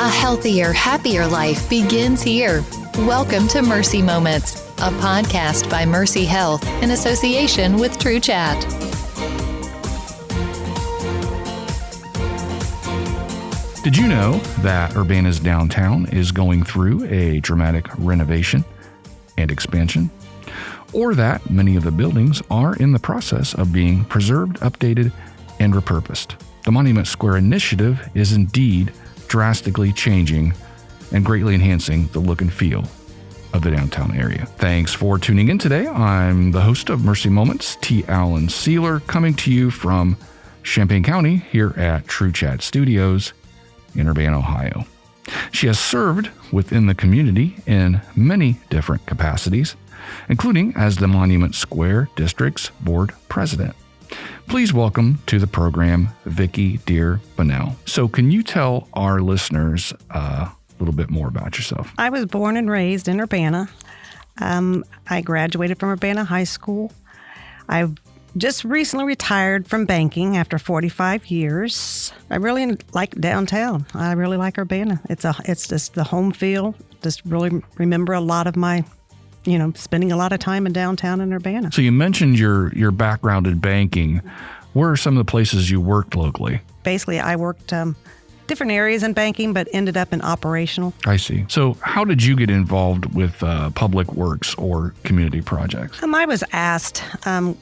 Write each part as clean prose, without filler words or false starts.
A healthier, happier life begins here. Welcome to Mercy Moments, a podcast by Mercy Health in association with True Chat. Did you know that Urbana's downtown is going through a dramatic renovation and expansion? Or that many of the buildings are in the process of being preserved, updated, and repurposed? The Monument Square initiative is indeed drastically changing and greatly enhancing the look and feel of the downtown area. Thanks for tuning in today. I'm the host of Mercy Moments, T. Allen Ceyler, coming to you from Champaign County here at True Chat Studios in Urbana, Ohio. She has served within the community in many different capacities, including as the Monument Square District's board president. Please welcome to the program, Vicky Deere-Bunnell. So can you tell our listeners a little bit more about yourself? I was born and raised in Urbana. I graduated from Urbana High School. I've just recently retired from banking after 45 years. I really like downtown. I really like Urbana. It's just the home feel. Just really remember a lot of my spending a lot of time in downtown in Urbana. So you mentioned your background in banking. Where are some of the places you worked locally? Basically, I worked different areas in banking, but ended up in operational. I see. So how did you get involved with public works or community projects? I was asked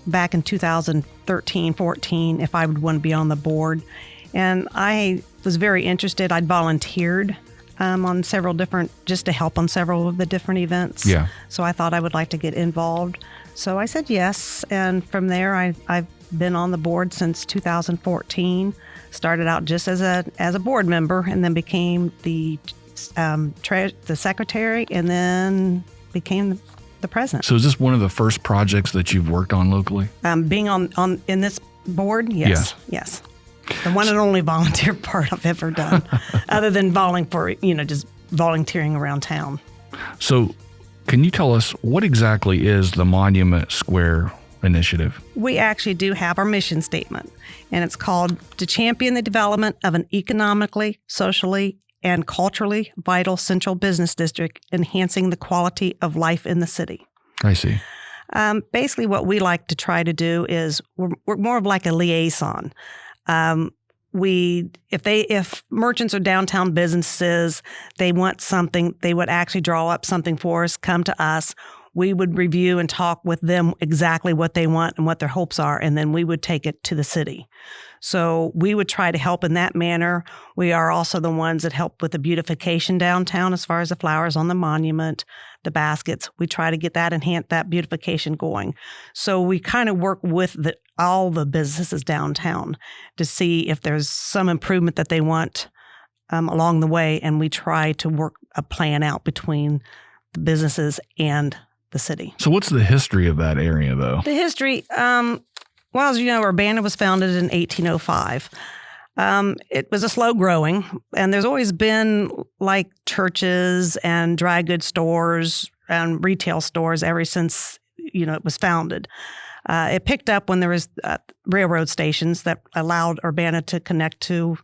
back in 2013-14 if I would want to be on the board, and I was very interested. I'd volunteered on several different, just to help on several of the different events. Yeah. So I thought I would like to get involved. So I said yes, and from there I've been on the board since 2014. Started out just as a board member, and then became the secretary, and then became the president. So is this one of the first projects that you've worked on locally? Being on in this board, yes. The one and only volunteer part I've ever done, other than just volunteering around town. So can you tell us what exactly is the Monument Square initiative? We actually do have our mission statement, and it's called to champion the development of an economically, socially, and culturally vital central business district, enhancing the quality of life in the city. I see. Basically, what we like to try to do is we're more of like a liaison. If merchants or downtown businesses, they want something, they would actually draw up something for us, come to us. We would review and talk with them exactly what they want and what their hopes are, and then we would take it to the city. So we would try to help in that manner. We are also the ones that help with the beautification downtown as far as the flowers on the monument, the baskets. We try to get that beautification going. So we kind of work with all the businesses downtown to see if there's some improvement that they want along the way, and we try to work a plan out between the businesses and the city. So what's the history of that area, though? The history, as you know, Urbana was founded in 1805. It was a slow growing, and there's always been like churches and dry goods stores and retail stores ever since, it was founded. It picked up when there was railroad stations that allowed Urbana to connect to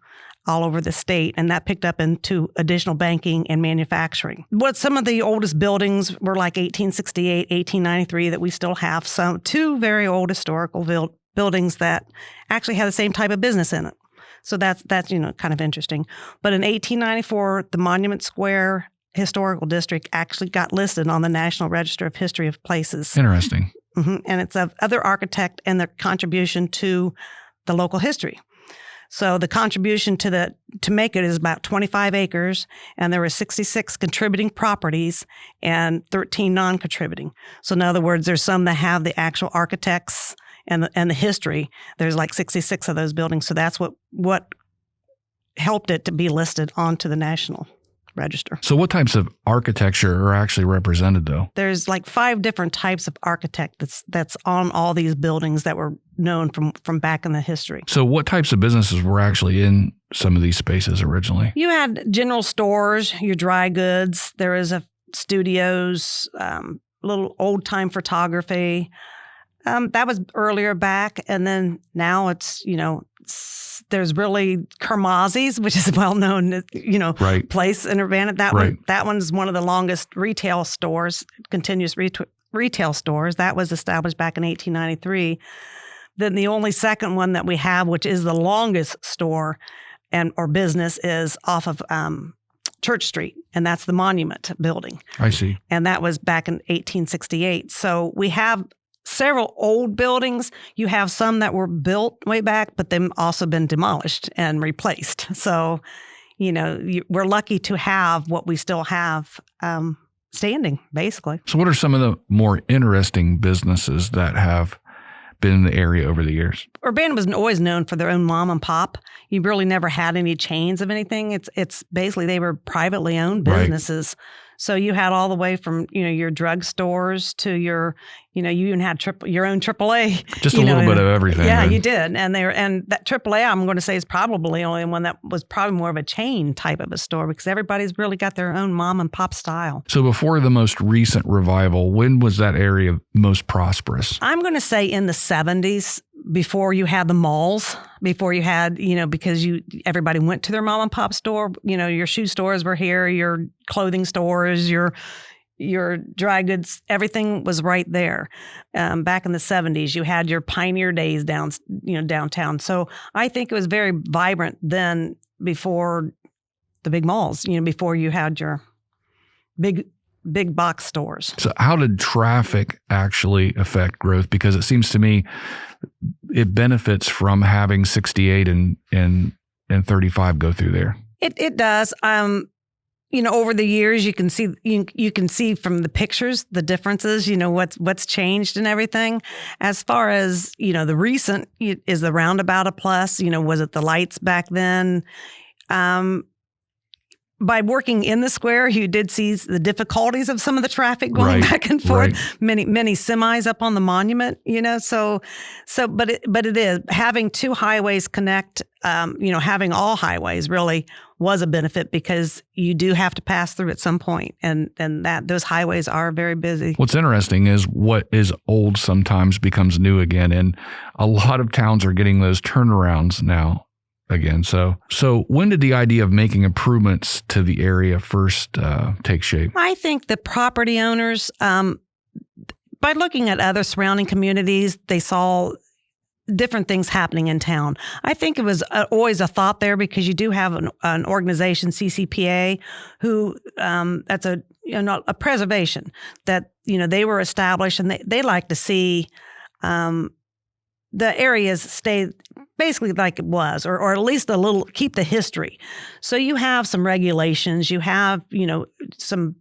all over the state, and that picked up into additional banking and manufacturing. Some of the oldest buildings were like 1868, 1893 that we still have. Two very old historical buildings that actually had the same type of business in it. So that's kind of interesting. But in 1894, the Monument Square Historical District actually got listed on the National Register of History of Places. Interesting. Mm-hmm. And it's of other architect and their contribution to the local history. So the contribution to make it is about 25 acres, and there were 66 contributing properties and 13 non-contributing. So in other words, there's some that have the actual architects and the history. There's like 66 of those buildings. So that's what helped it to be listed onto the National Register. So what types of architecture are actually represented, though? There's like 5 different types of architect that's on all these buildings that were known from back in the history. So what types of businesses were actually in some of these spaces originally? You had general stores, your dry goods. There is studios, little old-time photography. That was earlier back, and then now it's there's really Kermazi's, which is a well-known Right. place in Urbana. Right. That one's one of the longest retail stores, continuous retail stores. That was established back in 1893. Then the only second one that we have, which is the longest store or business, is off of Church Street, and that's the Monument Building. I see. And that was back in 1868. So we have several old buildings. You have some that were built way back, but they've also been demolished and replaced. So, we're lucky to have what we still have standing, basically. So what are some of the more interesting businesses that have been in the area over the years? Urbana was always known for their own mom and pop. You really never had any chains of anything. It's basically they were privately owned businesses. Right. So you had all the way from your drugstores to your you even had your own AAA. Just a little bit of everything. Yeah, right? You did, and that AAA I'm going to say is probably only one that was probably more of a chain type of a store because everybody's really got their own mom and pop style. So before the most recent revival, when was that area most prosperous? I'm going to say in the 70s. Before you had the malls, before you had, because everybody went to their mom and pop store, your shoe stores were here, your clothing stores, your dry goods, everything was right there. Back in the 70s, you had your pioneer days downtown. So I think it was very vibrant then before the big malls, before you had your big box stores. So how did traffic actually affect growth? Because it seems to me it benefits from having 68 and 35 go through there. It does. Over the years, you can see from the pictures the differences. What's changed and everything. As far as the recent is the roundabout a plus. Was it the lights back then? By working in the square, you did see the difficulties of some of the traffic going back and forth. Right. Many semis up on the monument, but it is having two highways connect. Having all highways really was a benefit because you do have to pass through at some point, and that those highways are very busy. What's interesting is what is old sometimes becomes new again, and a lot of towns are getting those turnarounds now. Again, so when did the idea of making improvements to the area first take shape? I think the property owners, by looking at other surrounding communities, they saw different things happening in town. I think it was always a thought there because you do have an organization, CCPA, who that's a preservation that they were established, and they like to see the areas stay basically like it was, or at least a little, keep the history. So you have some regulations, you have, some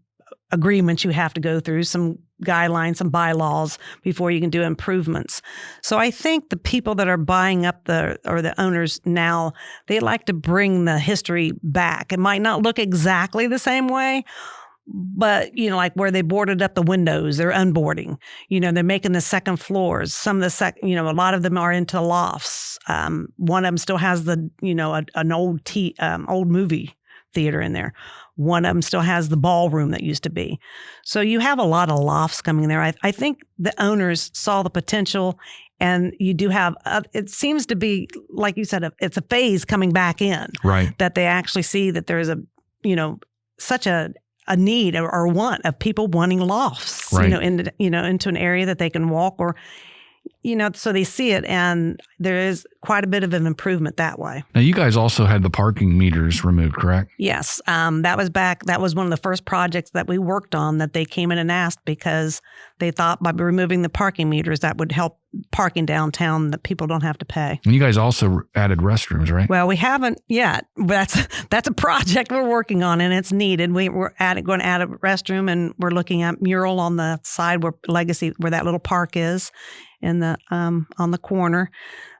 agreements you have to go through, some guidelines, some bylaws before you can do improvements. So I think the people that are buying up the owners now, they like to bring the history back. It might not look exactly the same way, but, like where they boarded up the windows, they're unboarding, they're making the second floors. Some of the a lot of them are into lofts. One of them still has an old movie theater in there. One of them still has the ballroom that used to be. So you have a lot of lofts coming in there. I think the owners saw the potential, and you do have, it seems to be, like you said, it's a phase coming back in. Right. That they actually see that there is such a need or want of people wanting lofts, right. Into an area that they can walk or, so they see it, and there is quite a bit of an improvement that way. Now, you guys also had the parking meters removed, correct? Yes. That was one of the first projects that we worked on that they came in and asked because they thought by removing the parking meters, that would help parking downtown, that people don't have to pay. And you guys also added restrooms, right? Well, we haven't yet. That's a project we're working on, and it's needed. We're going to add a restroom, and we're looking at mural on the side where that little park is, in the on the corner.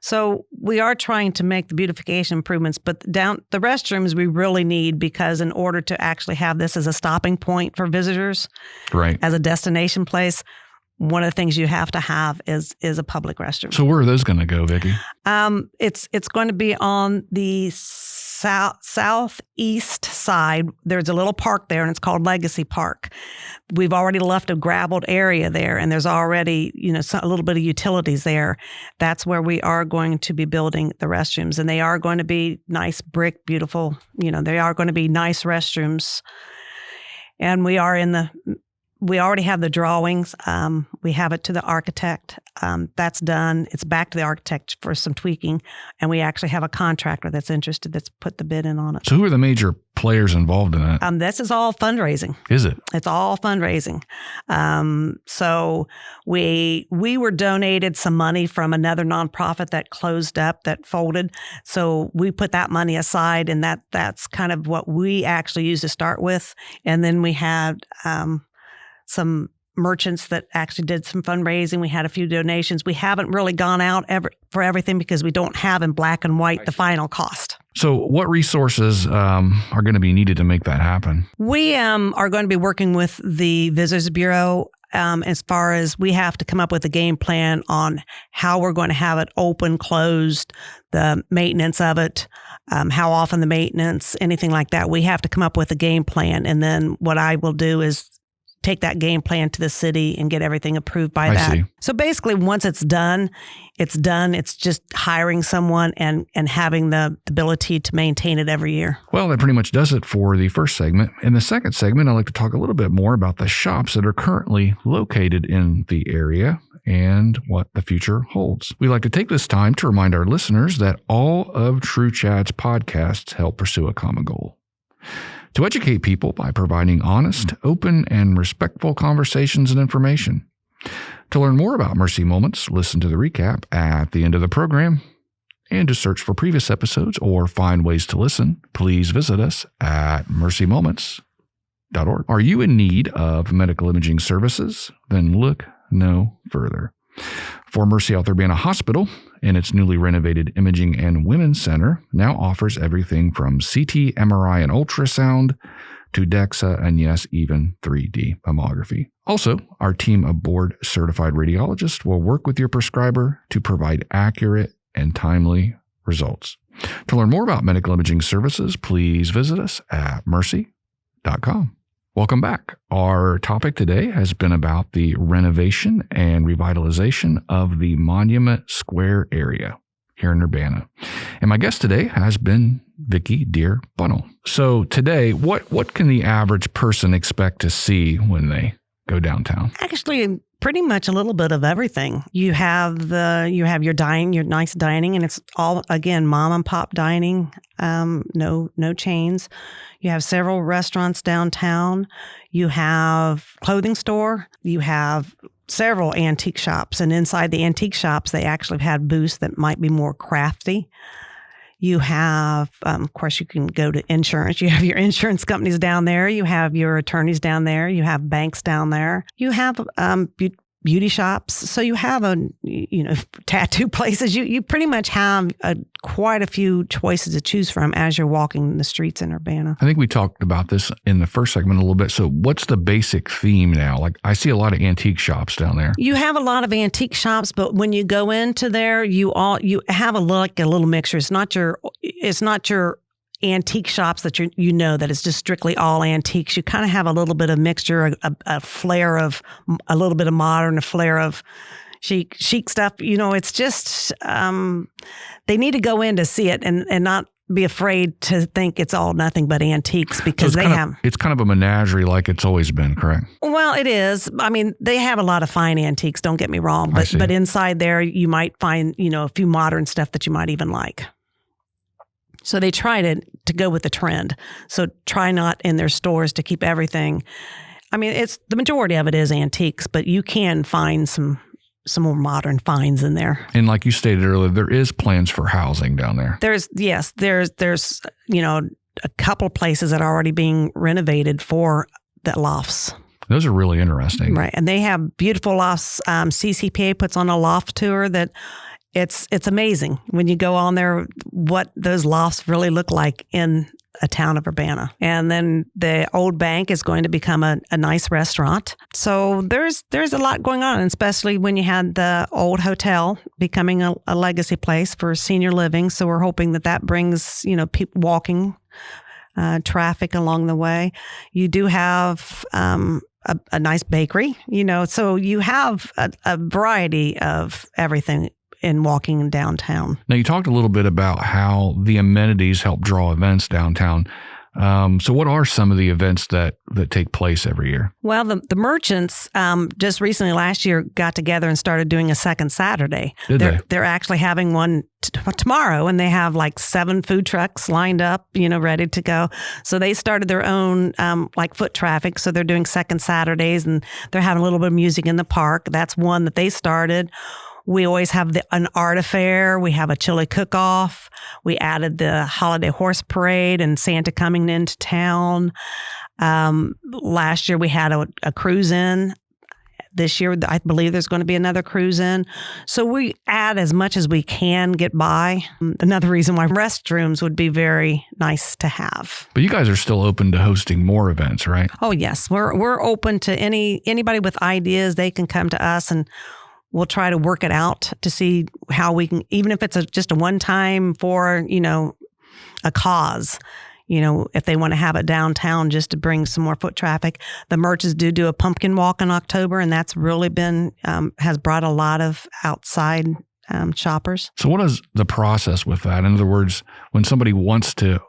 So we are trying to make the beautification improvements, but the restrooms we really need, because in order to actually have this as a stopping point for visitors, right, as a destination place, one of the things you have to have is a public restroom. So where are those going to go, Vicky? It's going to be on the southeast side, there's a little park there, and it's called Legacy Park. We've already left a gravelled area there, and there's already, a little bit of utilities there. That's where we are going to be building the restrooms, and they are going to be nice brick, beautiful. They are going to be nice restrooms, and we already have the drawings. We have it to the architect. That's done. It's back to the architect for some tweaking. And we actually have a contractor that's interested that's put the bid in on it. So who are the major players involved in that? This is all fundraising. Is it? It's all fundraising. So we were donated some money from another nonprofit that closed up, that folded. So we put that money aside, and that's kind of what we actually used to start with. And then we had some merchants that actually did some fundraising. We had a few donations. We haven't really gone out for everything because we don't have in black and white the final cost. So what resources are going to be needed to make that happen? We are going to be working with the Visitors Bureau as far as we have to come up with a game plan on how we're going to have it open, closed, the maintenance of it, how often the maintenance, anything like that. We have to come up with a game plan. And then what I will do is take that game plan to the city and get everything approved by that. I see. So basically, once it's done. It's just hiring someone and having the ability to maintain it every year. Well, that pretty much does it for the first segment. In the second segment, I'd like to talk a little bit more about the shops that are currently located in the area and what the future holds. We'd like to take this time to remind our listeners that all of True Chad's podcasts help pursue a common goal: to educate people by providing honest, open, and respectful conversations and information. To learn more about Mercy Moments, listen to the recap at the end of the program. And to search for previous episodes or find ways to listen, please visit us at mercymoments.org. Are you in need of medical imaging services? Then look no further. For Mercy Health Urbana Hospital and its newly renovated Imaging and Women's Center now offers everything from CT, MRI, and ultrasound to DEXA, and yes, even 3D mammography. Also, our team of board-certified radiologists will work with your prescriber to provide accurate and timely results. To learn more about medical imaging services, please visit us at mercy.com. Welcome back. Our topic today has been about the renovation and revitalization of the Monument Square area here in Urbana. And my guest today has been Vicky Deere-Bunnell. So today, what can the average person expect to see when they go downtown? Actually, pretty much a little bit of everything. You have your dining, your nice dining, and it's all, again, mom and pop dining, no chains. You have several restaurants downtown. You have clothing store. You have several antique shops, and inside the antique shops, they actually have had booths that might be more crafty. You have, of course, you can go to insurance. You have your insurance companies down there. You have your attorneys down there. You have banks down there. You have beauty shops. So you have tattoo places. You pretty much have quite a few choices to choose from as you're walking the streets in Urbana. I think we talked about this in the first segment a little bit. So what's the basic theme now? Like, I see a lot of antique shops down there. You have a lot of antique shops, but when you go into there, you have a little mixture. It's not your antique shops that that it's just strictly all antiques. You kind of have a little bit of mixture, a flair of a little bit of modern, a flair of chic stuff. It's just they need to go in to see it and not be afraid to think it's all nothing but antiques, because it's kind of a menagerie like it's always been, correct? Well, it is. I mean, they have a lot of fine antiques, don't get me wrong, but inside there you might find, a few modern stuff that you might even like. So they try to go with the trend. So try not in their stores to keep everything. I mean, it's the majority of it is antiques, but you can find some more modern finds in there. And like you stated earlier, there is plans for housing down there. There's a couple of places that are already being renovated for the lofts. Those are really interesting. Right. And they have beautiful lofts. CCPA puts on a loft tour that it's amazing when you go on there what those lofts really look like in a town of Urbana. And then the old bank is going to become a nice restaurant. So there's a lot going on, especially when you had the old hotel becoming a legacy place for senior living. So we're hoping that brings, people walking traffic along the way. You do have a nice bakery, so you have a variety of everything in walking downtown. Now, you talked a little bit about how the amenities help draw events downtown. So what are some of the events that take place every year? Well, the merchants just recently last year got together and started doing a second Saturday. They're actually having one tomorrow, and they have like 7 food trucks lined up, ready to go. So they started their own foot traffic. So they're doing second Saturdays, and they're having a little bit of music in the park. That's one that they started. We always have an art affair. We have a chili cook-off. We added the holiday horse parade and Santa coming into town. Last year we had a cruise in. This year, I believe there's going to be another cruise in. So we add as much as we can get by. Another reason why restrooms would be very nice to have. But you guys are still open to hosting more events, right? Oh, yes. We're open to anybody with ideas. They can come to us, and we'll try to work it out to see how we can, even if it's just a one time for, a cause, if they want to have it downtown just to bring some more foot traffic. The merchants do a pumpkin walk in October, and that's really been, has brought a lot of outside shoppers. So what is the process with that? In other words, when somebody wants to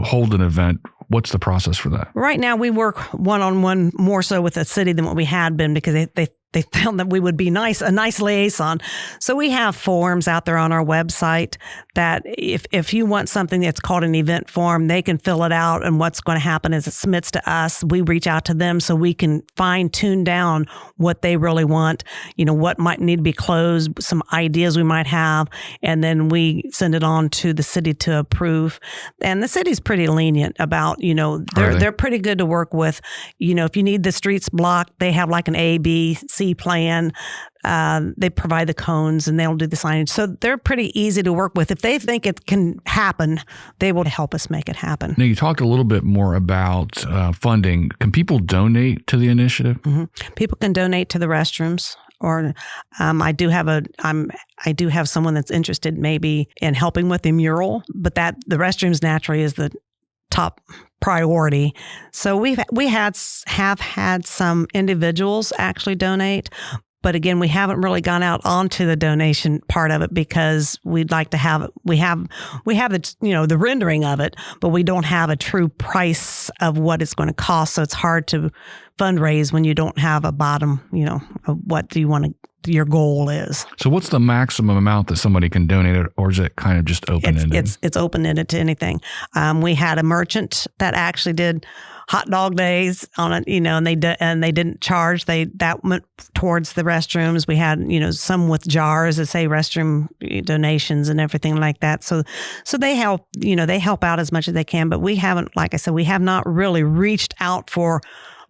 hold an event, what's the process for that? Right now, we work one-on-one more so with the city than what we had been, because they found that we would be a nice liaison. So we have forms out there on our website that if you want something that's called an event form, they can fill it out. And what's going to happen is it submits to us. We reach out to them so we can fine tune down what they really want, what might need to be closed, some ideas we might have. And then we send it on to the city to approve. And the city's pretty lenient about, they're pretty good to work with. If you need the streets blocked, they have like an A, B, C plan. They provide the cones, and they'll do the signage. So they're pretty easy to work with. If they think it can happen, they will help us make it happen. Now, you talked a little bit more about funding. Can people donate to the initiative? Mm-hmm. People can donate to the restrooms. Or I do have someone that's interested maybe in helping with the mural, but the restrooms naturally is the top priority. So we have had some individuals actually donate, but again, we haven't really gone out onto the donation part of it, because we'd like to have we have the the rendering of it, but we don't have a true price of what it's going to cost. So it's hard to fundraise when you don't have a bottom, of what do you want to. Your goal is. So what's the maximum amount that somebody can donate, or is it kind of just open-ended? It's open-ended to anything. We had a merchant that actually did hot dog days on it, and they didn't charge. That went towards the restrooms. We had, some with jars that say restroom donations and everything like that. So they help, they help out as much as they can, but we haven't, like I said, we have not really reached out for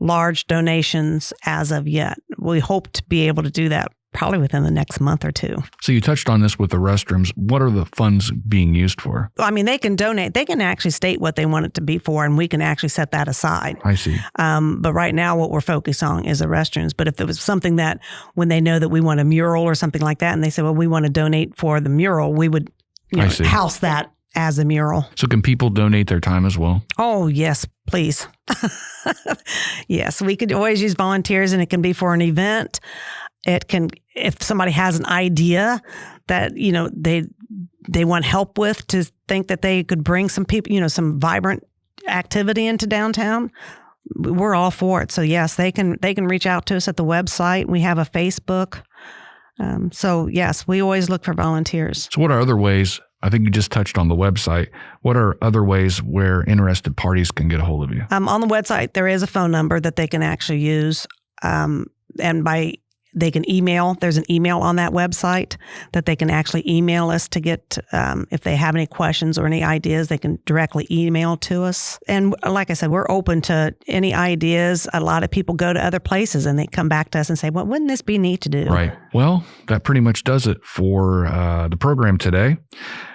large donations as of yet. We hope to be able to do that probably within the next month or two. So you touched on this with the restrooms. What are the funds being used for? I mean, they can donate. They can actually state what they want it to be for, and we can actually set that aside. I see. But right now, what we're focused on is the restrooms. But if there was something that, when they know that we want a mural or something like that, and they say, well, we want to donate for the mural, we would house that as a mural. So can people donate their time as well? Oh, yes, please. Yes, we could always use volunteers, and it can be for an event. It can, if somebody has an idea that, they want help with, to think that they could bring some people, some vibrant activity into downtown, we're all for it. So yes, they can reach out to us at the website. We have a Facebook. So yes, we always look for volunteers. So what are other ways? I think you just touched on the website. What are other ways where interested parties can get a hold of you? On the website, there is a phone number that they can actually use. They can email. There's an email on that website that they can actually email us to get, if they have any questions or any ideas, they can directly email to us. And like I said, we're open to any ideas. A lot of people go to other places and they come back to us and say, well, wouldn't this be neat to do? Right. Well, that pretty much does it for the program today.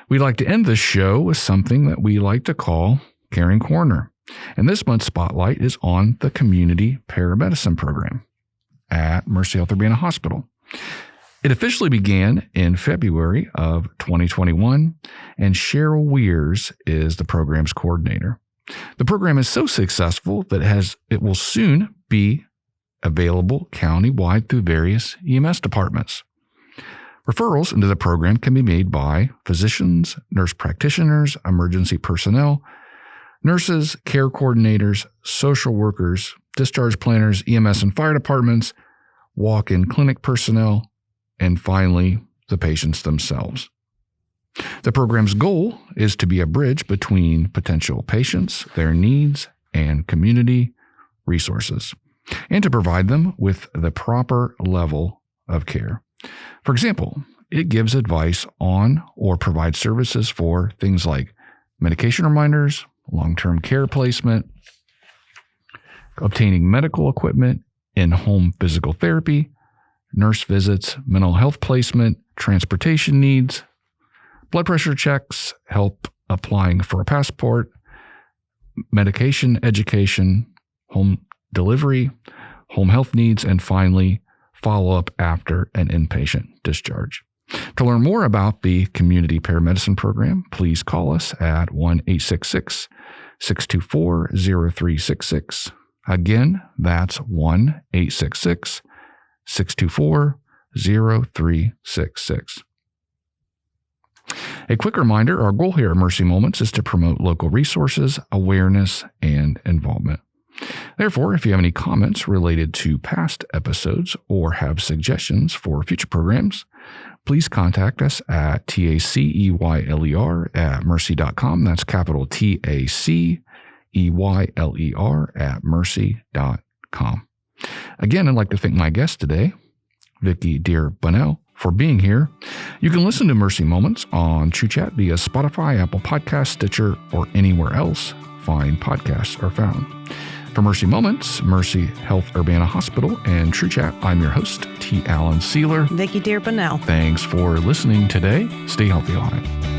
We'd like to end this show with something that we like to call caring corner. And this month's spotlight is on the community paramedicine program at Mercy Health Urbana Hospital. It officially began in February of 2021, and Cheryl Weirs is the program's coordinator. The program is so successful that it will soon be available countywide through various EMS departments. Referrals into the program can be made by physicians, nurse practitioners, emergency personnel, nurses, care coordinators, social workers, discharge planners, EMS and fire departments, walk-in clinic personnel, and finally, the patients themselves. The program's goal is to be a bridge between potential patients, their needs, and community resources, and to provide them with the proper level of care. For example, it gives advice on or provides services for things like medication reminders, long-term care placement, obtaining medical equipment, in-home physical therapy, nurse visits, mental health placement, transportation needs, blood pressure checks, help applying for a passport, medication education, home delivery, home health needs, and finally, follow-up after an inpatient discharge. To learn more about the Community Paramedicine Program, please call us at 1-866-624-0366. Again, that's 1-866-624-0366. A quick reminder, our goal here at Mercy Moments is to promote local resources, awareness, and involvement. Therefore, if you have any comments related to past episodes or have suggestions for future programs, please contact us at taceyler@mercy.com. That's capital TACEYLER@mercy.com. Again, I'd like to thank my guest today, Vicky Deere-Bunnell, for being here. You can listen to Mercy Moments on TrueChat via Spotify, Apple Podcasts, Stitcher, or anywhere else fine podcasts are found. For Mercy Moments, Mercy Health Urbana Hospital, and TrueChat, I'm your host, T. Allen Ceyler. Vicky Deere-Bunnell. Thanks for listening today. Stay healthy, all right.